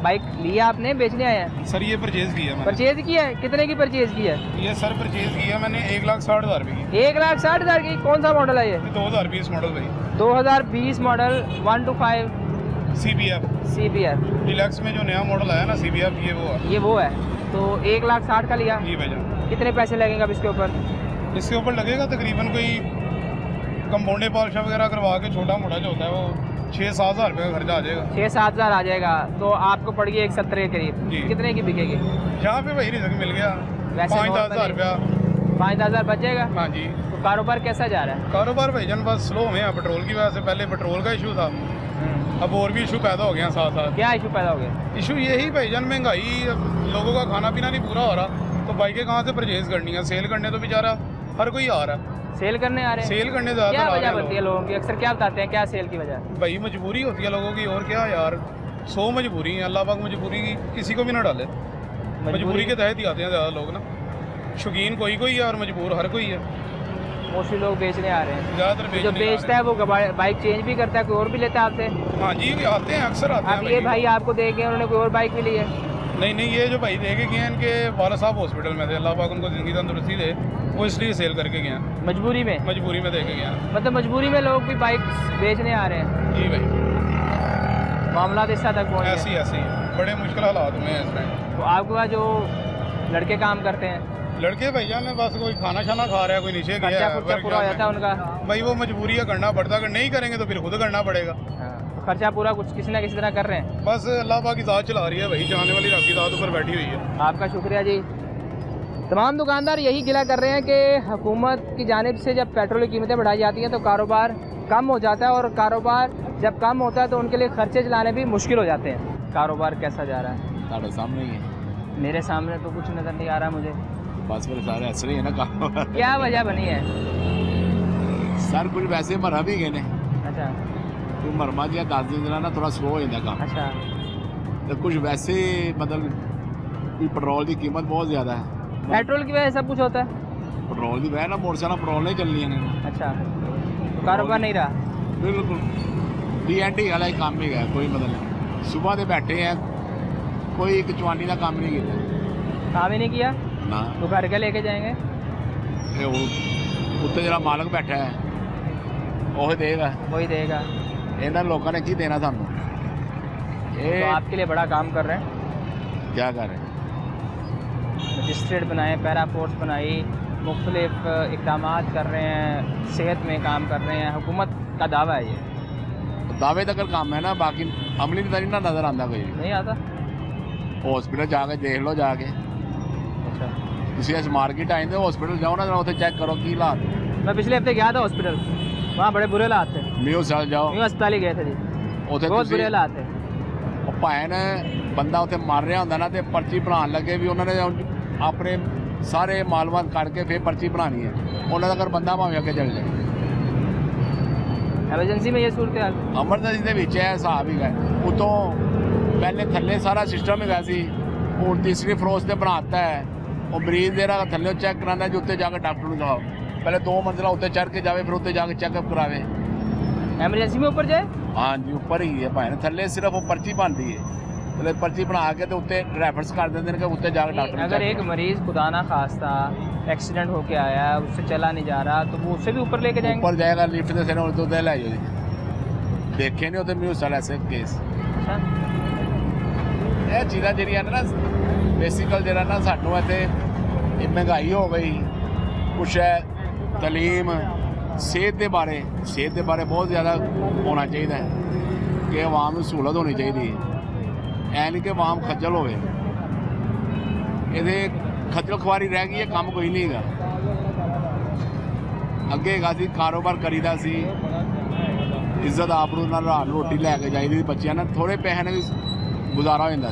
Bike लिया आपने, बेचने आए हैं? सर ये परचेज किया मैंने। परचेज किया है? कितने की परचेज की है? ये सर परचेज किया मैंने 1,60,000 रुपये की। 1,60,000 की? कौन सा मॉडल है ये? 2020 मॉडल भाई। 2020 model 1 to 5 CBF CBF deluxe में जो नया मॉडल आया ना CBF, ये वो है। तो 1,60,000 का लिया। जी भाईजान। कितने पैसे लगेंगे अब इसके ऊपर? इसके ऊपर लगेगा तकरीबन कोई कंपाउंडे पॉलिश वगैरह करवा के छोटा मोटा जो होता है वो 6-7 हज़ार रुपये का खर्चा आ जाएगा। 6-7 हज़ार आ जाएगा। तो आपको पड़ गई 170 के करीब। जी। कितने की बिकेगी? यहाँ पे वही रिजल्ट मिल गया, वैसे 5-10 हज़ार रुपया। 5-10 हज़ार बच जाएगा। हाँ जी। तो कारोबार कैसा जा रहा है? कारोबार भाईजान बस स्लो में है पेट्रोल की वजह से। पहले पेट्रोल का इशू था, अब और भी इशू पैदा हो गया साथ साथ। क्या इशू पैदा हो गया? इशू यही भाईजान, महंगाई, अब लोगों का खाना पीना नहीं पूरा हो रहा, तो बाइकें कहाँ से परचेज करनी है? सेल करने तो बेचारा हर कोई आ रहा है, सेल करने आ रहे हैं? सेल करने क्या ज़्यादा वजह बनती है लोगों की? अक्सर क्या बताते हैं, क्या सेल की वजह? भाई मजबूरी होती है लोगों की, और क्या यार, 100 मजबूरी है। अल्लाह पाक मजबूरी की किसी को भी ना डाले। मजबूरी के तहत ही आते हैं ज़्यादा लोग ना। शौकीन कोई कोई है और मजबूर हर कोई है। मोस्टली लोग बेचने आ रहे हैं। ज़्यादातर जो बेचता है वो बाइक चेंज भी करता है, कोई और भी लेता है आपसे? हाँ जी, आते हैं, अक्सर आते हैं। अब ये भाई आपको देख गए, उन्होंने कोई और बाइक भी ली है? नहीं, ये जो भाई देखे गए हैं, इनके वाला साहब हॉस्पिटल में थे, अल्लाह पाक उनको ज़िंदगी तंदुरुस्ती दे, वो इसलिए सेल करके गए हैं। मजबूरी में? मजबूरी में देखे गए हैं। मतलब मजबूरी में लोग भी बाइक बेचने आ रहे हैं? जी भाई, मामला इस हद तक पहुँच गया। ऐसी बड़े मुश्किल हालात में है इस टाइम। तो आपके पास जो लड़के काम करते हैं, लड़के भैया ने बस कोई खाना शाना खा रहा है, कोई नीचे गया खर्चा है, खुर्चा पूरा हो जाता है उनका? भाई वो मजबूरी है, करना पड़ता है। अगर नहीं करेंगे तो फिर खुद करना पड़ेगा। तो खर्चा पूरा कुछ किसी ना किसी तरह कर रहे हैं? बस अल्लाह पाक की ज़ात चला रही है भाई, जाने वाली रब की ज़ात ऊपर बैठी हुई है। आपका शुक्रिया जी। तमाम दुकानदार यही गिला कर रहे हैं कि हुकूमत की जानिब से जब पेट्रोल की कीमतें बढ़ाई जाती हैं तो कारोबार कम हो जाता है, और कारोबार जब कम होता है तो उनके लिए खर्चे चलाने भी मुश्किल हो जाते हैं। कारोबार कैसा जा रहा है? साढ़े सामने ही है। मेरे सामने तो कुछ नज़र नहीं आ रहा मुझे। बस मेरे सारे ऐसे ही है ना काम। क्या वजह बनी है? सर कुछ वैसे मरा भी गए ने, अच्छा कोई मरमा दिया 10 दिन ना थोड़ा स्लो हो जाता काम। अच्छा। तो कुछ वैसे मतलब कि पेट्रोल की कीमत बहुत ज़्यादा है। पेट्रोल की वजह से सब कुछ होता है? पेट्रोल की वजह ना मोटरसाइकिल पेट्रोल नहीं चलनी है। अच्छा, तो कारोबार नहीं रहा? बिल्कुल DND वाला ही काम भी गया, कोई मतलब नहीं। सुबह से बैठे हैं, कोई एक चवानी का काम नहीं किया। काम ही नहीं किया ना तो घर के लेके जाएंगे? उत्ते जरा मालक बैठा है वही देगा। वही देगा। इन्होंने लोगों ने की देना सानू? ये तो आपके लिए बड़ा काम कर रहे हैं। क्या कर रहे हैं? मजिस्ट्रेट बनाए, पैरा फोर्स बनाई, मुख्तलिफ इक़दाम कर रहे हैं, सेहत में काम कर रहे हैं। हुकूमत का दावा है ये। दावे तक काम है ना, बाकी अमली तरी ना नज़र आता कोई। नहीं आता? हॉस्पिटल जाके देख लो, जाके अच्छा, किसी अस मार्केट आए थे हॉस्पिटल जाओ ना, उसे चेक करो की हालात। मैं पिछले हफ्ते गया था हॉस्पिटल, वहाँ बड़े बुरे हालात थे। न्यू साल जाओ, न्यू अस्पताल ही गए थे जी, उसे बहुत बुरे हालात थे। भाएं ने बंदा उत्थे मर रहा होंदा ना, तो पर्ची बनाने लगे भी उन्होंने अपने सारे मालूमात करके फिर पर्ची बनानी है। उन्होंने अगर बंदा भावें अगे चल जाए। एमरजेंसी में ये सूरत हाल? एमरजेंसी के विच है हिसाब ही गए। उतों पहले थले सारा सिस्टम ही गया सी, हूँ तीसरी फ्लोर से बनाता है। वो मरीज देरा थले चेक कराना जो उत्ते जाके डॉक्टर को दिखाओ। पहले 2 मंजिला उत्ते चढ़ के जावे, फिर उत्ते जाके चेकअप करावे। एमरजेंसी में ऊपर जाए? हाँ जी, ऊपर ही है भाई, थले सिर्फ वो पर्ची बनती है। पहले पर्ची बना के तो उत्ते रेफर्स कर देते हैं कि उत्ते जाके डॉक्टर। अगर एक मरीज खुदा ना खास्ता एक्सीडेंट होके आया, उससे चला नहीं जा रहा, तो वो उससे भी ऊपर लेके जाएंगे? ऊपर जाएगा लिफ्ट से सिर तो ले जाओ जी। देखे नहीं होते म्यूज साल ऐसे केस। अच्छा, ये चीज़ां ਜਿਹੜੀਆਂ ਨੇ ना बेसिकल जरा ना सानू इत्थे महंगाई हो गई, कुछ है तलीम, सेहत के बारे बहुत ज़्यादा होना चाहिए कि आवाम को सहूलत होनी चाहिए। ऐ नहीं कि आवाम खज्जल होवे, ये खज्जल खुआरी रह गई है, काम कोई नहीं है। अगे हैगा सी कारोबार करीदा सी, इज्जत आबरू नाल रात रोटी लैके जाईदी बच्चियां ने, थोड़े पैसे ने भी गुजारा हो जाता।